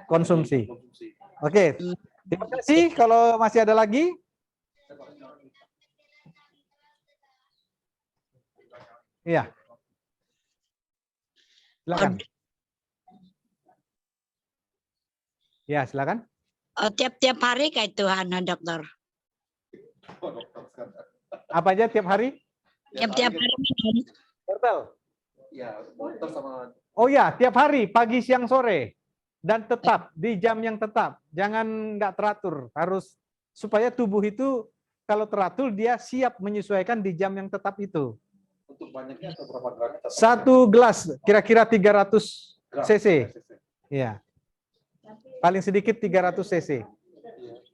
konsumsi. Oke, terima kasih. Kalau masih ada lagi. Iya. Silakan. Ya, silakan. Tiap-tiap hari kayak Tuhan, dokter. Apa aja tiap hari? Tiap-tiap hari minum. Wortel. Ya, wortel sama. Oh ya, tiap hari, pagi, siang, sore. Dan tetap, di jam yang tetap. Jangan nggak teratur. Harus, supaya tubuh itu, kalau teratur, dia siap menyesuaikan di jam yang tetap itu. Untuk banyaknya atau berapa gramnya? Satu gelas, kira-kira 300 cc. Ya. Paling sedikit 300 cc.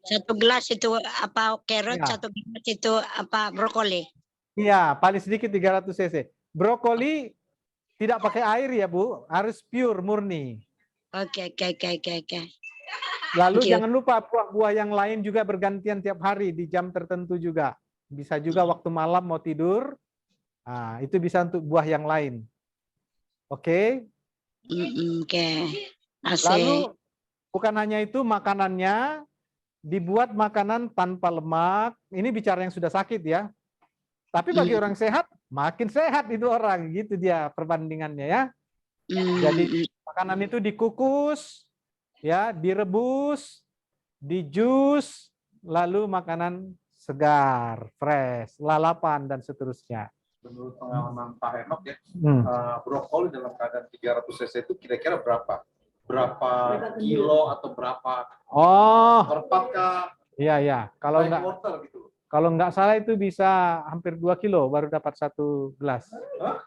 Satu gelas itu apa carrot, Ya. satu gelas itu apa brokoli. Iya, paling sedikit 300 cc. Brokoli tidak pakai air ya, Bu. Harus pure, murni. Oke. Lalu Thank you. jangan lupa buah-buah yang lain juga bergantian tiap hari di jam tertentu juga. Bisa juga waktu malam mau tidur. Nah, itu bisa untuk buah yang lain. Oke. Oke. Lalu bukan hanya itu, makanannya dibuat makanan tanpa lemak. Ini bicara yang sudah sakit ya. Tapi bagi orang sehat, makin sehat itu orang. Gitu dia perbandingannya ya. Jadi makanan itu dikukus, ya, direbus, dijus, lalu makanan segar, fresh, lalapan dan seterusnya. Menurut pengalaman Pak Henok ya, brokoli dalam keadaan 300 cc itu kira-kira berapa? Berapa kilo atau berapa? Perpat kah? Iya. Kalau nggak salah itu bisa hampir 2 kilo baru dapat 1 gelas. Hah?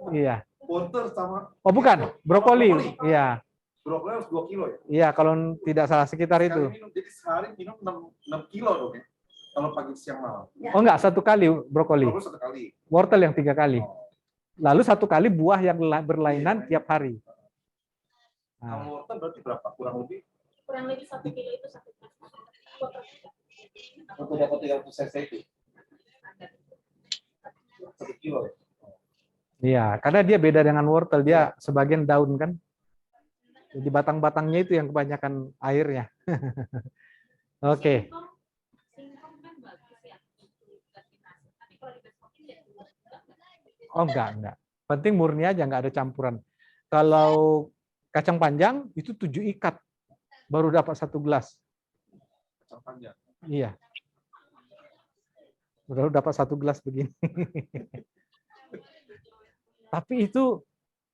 Iya. Wortel sama. Oh bukan, brokoli. Iya. Brokoli harus 2 kilo ya? Iya, kalau tidak salah sekitar itu. Jadi sehari minum 6 kilo dong ya? Kalau pagi siang malam. Oh enggak, 1 kali brokoli. Brokoli 1 kali. Wortel yang 3 kali. Lalu 1 kali buah yang berlainan tiap hari. Kalau wortel berarti berapa? Kurang lebih 1 kilo itu 1 gelas. untuk dapat 300 cc itu 1 kilo ya? Iya, karena dia beda dengan wortel, dia sebagian daun kan. Jadi batang-batangnya itu yang kebanyakan airnya. Oke. Oh enggak. Penting murni aja, enggak ada campuran. Kalau kacang panjang itu 7 ikat baru dapat 1 gelas. Kacang panjang. Iya. Baru dapat 1 gelas begini. Tapi itu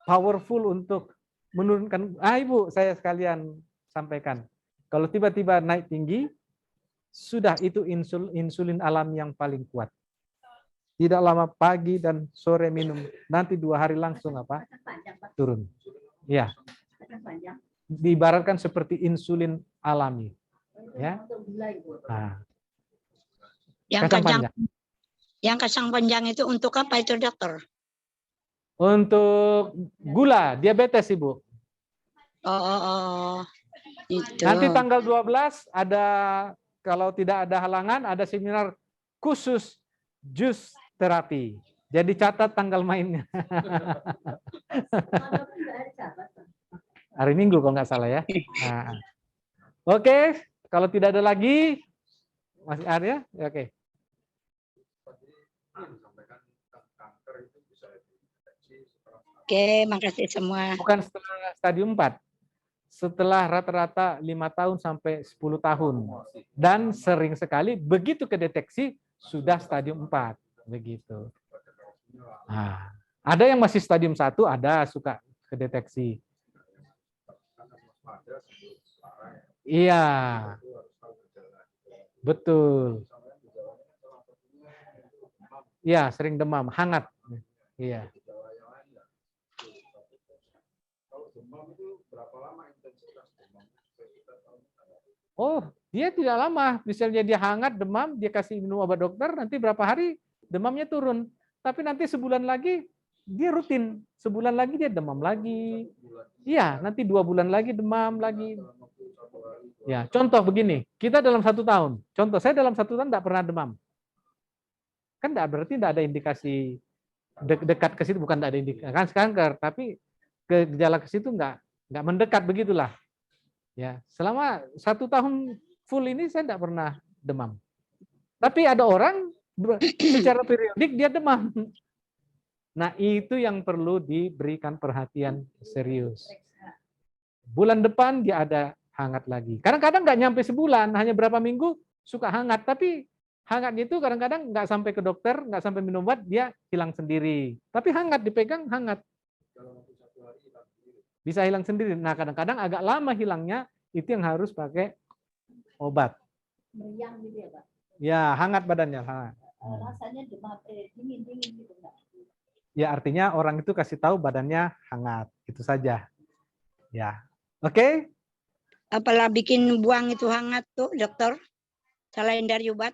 powerful untuk menurunkan. Ibu, saya sekalian sampaikan. Kalau tiba-tiba naik tinggi, sudah itu insulin alami yang paling kuat. Tidak lama pagi dan sore minum, nanti 2 hari langsung apa? Turun. Ya. Diibaratkan seperti insulin alami. Ya. Nah. Yang kacang panjang itu untuk apa itu, dokter? Untuk gula, diabetes, Ibu. Itu. Nanti tanggal 12 ada, kalau tidak ada halangan, ada seminar khusus jus terapi. Jadi catat tanggal mainnya. Hari Minggu kalau nggak salah ya. Nah. Oke, kalau tidak ada lagi, masih ada ya? Oke. Oke, makasih semua. Bukan setelah stadium 4. Setelah rata-rata 5 tahun sampai 10 tahun. Dan sering sekali begitu kedeteksi sudah stadium 4. Begitu. Nah, ada yang masih stadium 1, ada suka kedeteksi. Iya. Betul. Iya, sering demam, hangat. Iya. Oh, dia tidak lama. Misalnya dia hangat, demam, dia kasih minum obat dokter, nanti berapa hari demamnya turun. Tapi nanti sebulan lagi dia rutin. Sebulan lagi dia demam lagi. Iya, nanti 2 bulan lagi demam lagi. Ya, contoh begini, kita dalam 1 tahun. Contoh, saya dalam 1 tahun tidak pernah demam. Kan berarti tidak ada indikasi dekat ke situ, bukan tidak ada indikasi kanker, tapi gejala ke situ enggak. nggak mendekat begitulah. Ya, selama 1 tahun full ini saya tidak pernah demam. Tapi ada orang secara periodik dia demam. Nah, itu yang perlu diberikan perhatian serius. Bulan depan dia ada hangat lagi. Kadang-kadang nggak nyampe sebulan, hanya berapa minggu suka hangat. Tapi hangat itu kadang-kadang nggak sampai ke dokter, nggak sampai minum obat, dia hilang sendiri. Tapi hangat, dipegang hangat. Bisa hilang sendiri. Nah, kadang-kadang agak lama hilangnya, itu yang harus pakai obat. Meriang gitu ya, Pak? Ya, hangat badannya. Hangat. Rasanya demam, dingin gitu enggak? Ya, artinya orang itu kasih tahu badannya hangat. Itu saja. Ya, oke. Apalah bikin buang itu hangat tuh, dokter? Selain dari obat?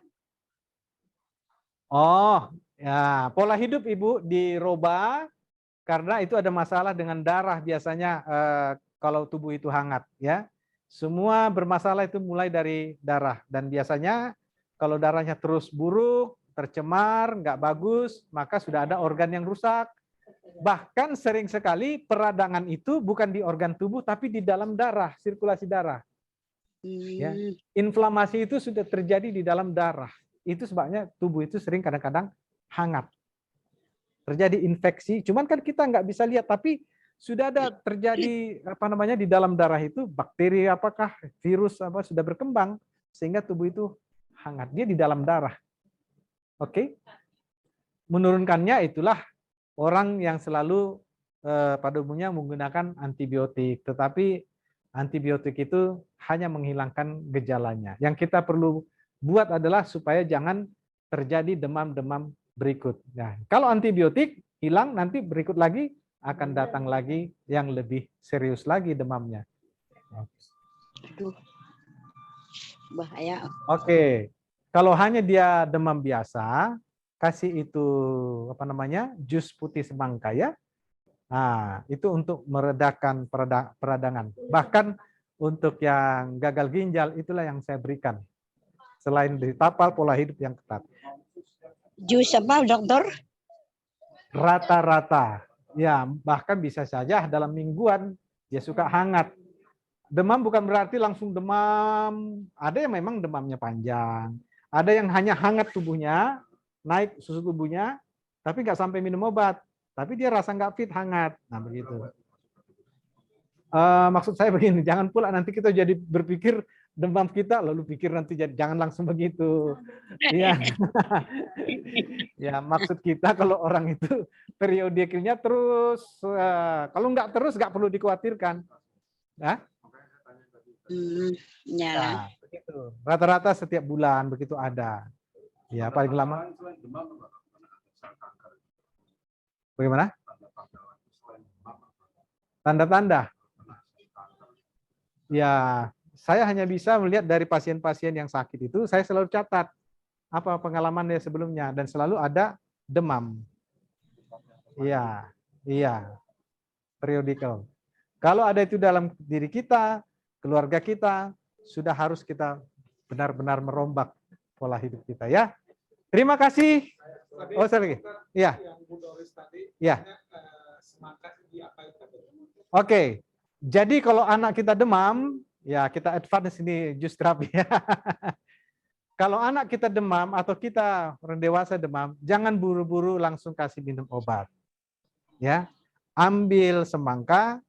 Oh, ya, pola hidup Ibu dirubah karena itu ada masalah dengan darah biasanya kalau tubuh itu hangat, ya. Semua bermasalah itu mulai dari darah dan biasanya kalau darahnya terus buruk, tercemar, nggak bagus, maka sudah ada organ yang rusak. Bahkan sering sekali peradangan itu bukan di organ tubuh tapi di dalam darah, sirkulasi darah. Ya. Inflamasi itu sudah terjadi di dalam darah. Itu sebabnya tubuh itu sering kadang-kadang hangat. Terjadi infeksi, cuman kan kita nggak bisa lihat, tapi sudah ada terjadi di dalam darah itu bakteri apakah virus apa sudah berkembang sehingga tubuh itu hangat. Dia di dalam darah. Oke. Menurunkannya itulah orang yang selalu pada umumnya menggunakan antibiotik, tetapi antibiotik itu hanya menghilangkan gejalanya. Yang kita perlu buat adalah supaya jangan terjadi demam-demam berikut. Nah, kalau antibiotik hilang, nanti berikut lagi akan datang lagi yang lebih serius lagi demamnya. Aduh, bahaya. Oke, kalau hanya dia demam biasa, kasih itu jus putih semangka ya. Nah, itu untuk meredakan peradangan. Bahkan untuk yang gagal ginjal itulah yang saya berikan. Selain ditapal pola hidup yang ketat. Jus apa, dokter? Rata-rata. Ya, bahkan bisa saja dalam mingguan dia suka hangat. Demam bukan berarti langsung demam. Ada yang memang demamnya panjang. Ada yang hanya hangat tubuhnya, naik suhu tubuhnya, tapi nggak sampai minum obat. Tapi dia rasa nggak fit, hangat. Nah, begitu. Maksud saya begini, jangan pula nanti kita jadi berpikir demam kita, lalu pikir nanti jadi, jangan langsung begitu. Iya. Ya, maksud kita kalau orang itu periodiknya terus, kalau nggak terus nggak perlu dikhawatirkan. Nah, ya. Begitu. Rata-rata setiap bulan begitu ada. Ya, paling lama. Bagaimana? Tanda-tanda. Ya, saya hanya bisa melihat dari pasien-pasien yang sakit itu, saya selalu catat apa pengalamannya sebelumnya dan selalu ada demam. Iya, periodikal. Kalau ada itu dalam diri kita, keluarga kita, sudah harus kita benar-benar merombak pola hidup kita ya. Terima kasih. Oh, saya lagi. Iya. Iya. Oke. Jadi kalau anak kita demam, ya kita advance ini jus terapi ya. Kalau anak kita demam atau kita orang dewasa demam, jangan buru-buru langsung kasih minum obat. Ya. Ambil semangka,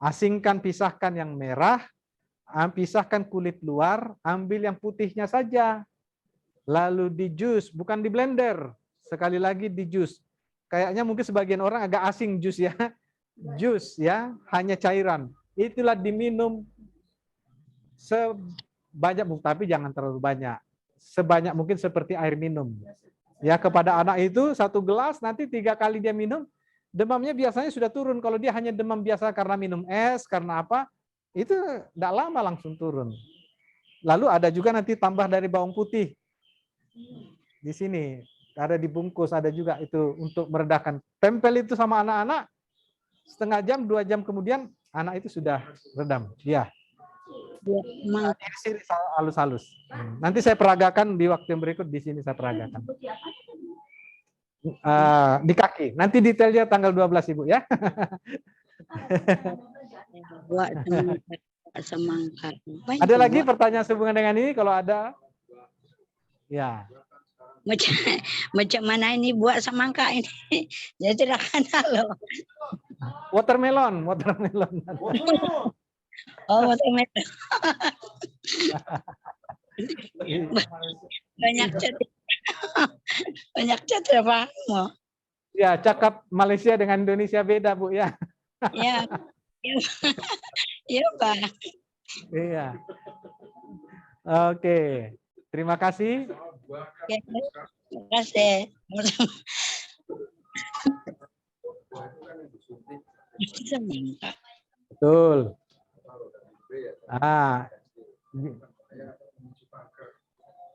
asingkan, pisahkan yang merah, pisahkan kulit luar, ambil yang putihnya saja. Lalu di jus, bukan di blender. Sekali lagi di jus. Kayaknya mungkin sebagian orang agak asing jus ya. Jus ya, hanya cairan. Itulah diminum sebanyak, tapi jangan terlalu banyak. Sebanyak mungkin seperti air minum. Ya, kepada anak itu 1 gelas, nanti 3 kali dia minum, demamnya biasanya sudah turun. Kalau dia hanya demam biasa karena minum es, karena apa, itu tidak lama langsung turun. Lalu ada juga nanti tambah dari bawang putih. Di sini ada dibungkus, ada juga itu untuk meredakan. Tempel itu sama anak-anak, setengah jam, 2 jam kemudian anak itu sudah redam. Ya. Di sini halus-halus. Nanti saya peragakan di waktu yang berikut, di sini saya peragakan. Di kaki. Nanti detailnya tanggal 12 Ibu ya. Buat semangka. Apa Ada itu lagi buat? pertanyaan sehubungan dengan ini? Kalau ada, ya. Macam, macam mana ini buat semangka ini? Saya tidak kenal loh. Watermelon. Oh, watermelon. Banyak cat. Banyak cat ya Pak. Oh. Ya, cakap Malaysia dengan Indonesia beda, Bu, ya. Ya. Iya Pak. Iya. Oke. Terima kasih. Ya, terima kasih. Semangka. Betul. Ah.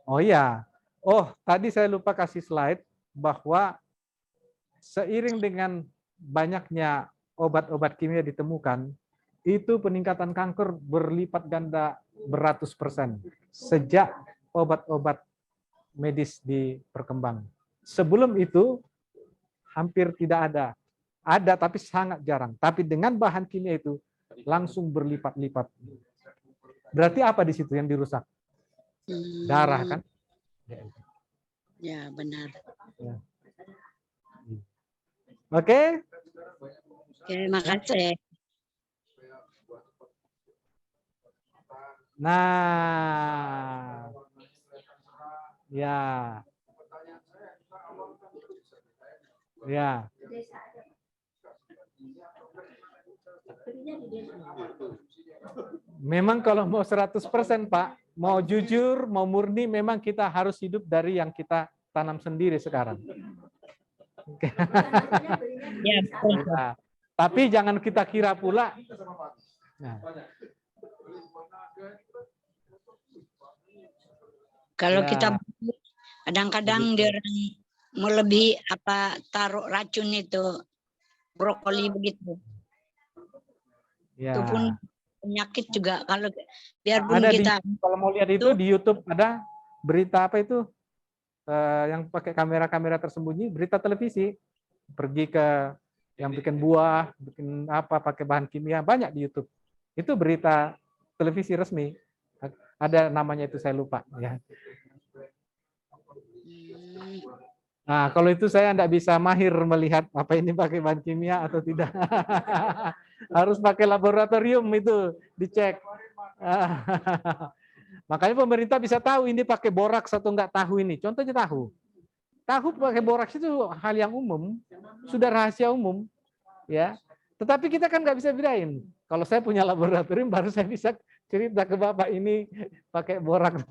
Oh iya. Oh, tadi saya lupa kasih slide bahwa seiring dengan banyaknya obat-obat kimia ditemukan, itu peningkatan kanker berlipat ganda beratus% sejak obat-obat medis diperkembang. Sebelum itu hampir tidak ada. Ada tapi sangat jarang. Tapi dengan bahan kimia itu langsung berlipat-lipat. Berarti apa di situ yang dirusak? Darah kan? Ya, benar. Ya. Oke. Terima kasih. Nah. Ya. Ya. Memang kalau mau 100% Pak, mau jujur, mau murni, memang kita harus hidup dari yang kita tanam sendiri sekarang. Ya, betul. Nah, tapi jangan kita kira pula. Nah. Kalau Ya. kita kadang-kadang dia orang melebihi apa taruh racun itu brokoli begitu. Ya. Itu pun penyakit juga kalau biarpun Ada kita kalau mau lihat itu di YouTube ada berita apa itu yang pakai kamera-kamera tersembunyi, berita televisi, pergi ke yang bikin buah, bikin apa pakai bahan kimia, banyak di YouTube. Itu berita televisi resmi. Ada namanya itu saya lupa ya. Nah, kalau itu saya enggak bisa mahir melihat apa ini pakai bahan kimia atau tidak. Harus pakai laboratorium itu dicek. Makanya pemerintah bisa tahu ini pakai boraks atau enggak tahu ini. Contohnya tahu. Tahu pakai boraks itu hal yang umum, sudah rahasia umum, ya. Tetapi kita kan nggak bisa bedain. Kalau saya punya laboratorium, baru saya bisa cerita ke Bapak ini pakai boraks.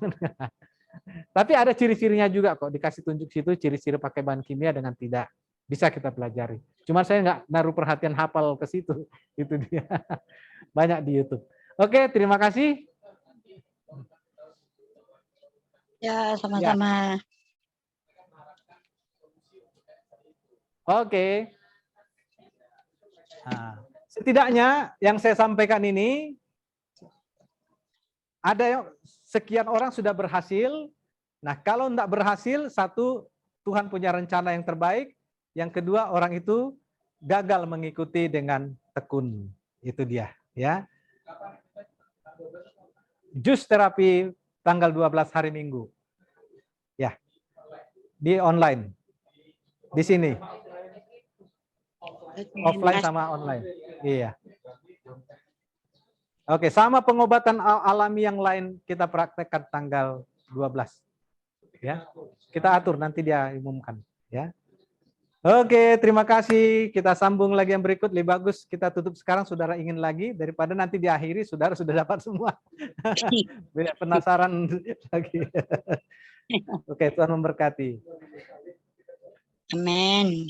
Tapi ada ciri-cirinya juga kok, dikasih tunjuk situ ciri-ciri pakai bahan kimia dengan tidak. Bisa kita pelajari. Cuma saya nggak naruh perhatian hafal ke situ. Itu dia. Banyak di YouTube. Oke, terima kasih. ya sama-sama. Oke. Nah, setidaknya yang saya sampaikan ini ada yang sekian orang sudah berhasil. Nah, kalau tidak berhasil, satu, Tuhan punya rencana yang terbaik. Yang kedua, orang itu gagal mengikuti dengan tekun. Itu dia, ya. Jus terapi tanggal 12 hari Minggu. Ya. Di online. Di sini. Offline sama online. Iya. Oke, sama pengobatan alami yang lain kita praktekkan tanggal 12. Ya. Kita atur nanti dia umumkan, ya. Oke, terima kasih. Kita sambung lagi yang berikut. Lebih bagus kita tutup sekarang, saudara ingin lagi daripada nanti diakhiri saudara sudah dapat semua. Penasaran lagi. Oke, Tuhan memberkati. Amin.